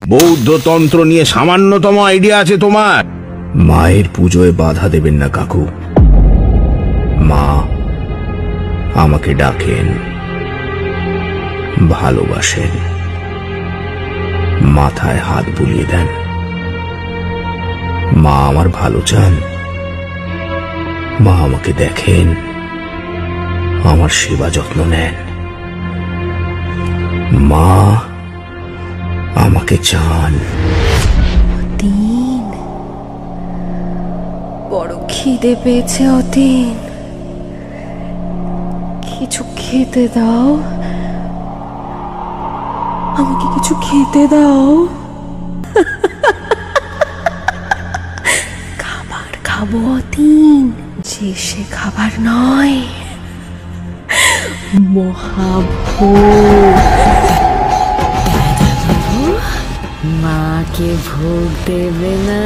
বৌদ্ধ তন্ত্র নিয়ে সামান্যতম আইডিয়া আছে তোমার? মায়ের পুজোয় বাধা দেবেন না কাকু। মা আমাকে ডাকেন, ভালোবাসেন, মাথায় হাত বুলিয়ে দেন। মা আমার ভালো চান। মা আমাকে দেখেন, আমার সেবা যত্ন নেন। মা আমাকে চান। অতীন, বড় খিদে পেয়েছে অতীন, কিছু খেতে দাও, আমাকে কিছু খেতে দাও। খাবার খাবো অতীন, যে সে খাবার নয়, মহাভোগ। মাকে ভোগ দেবে না?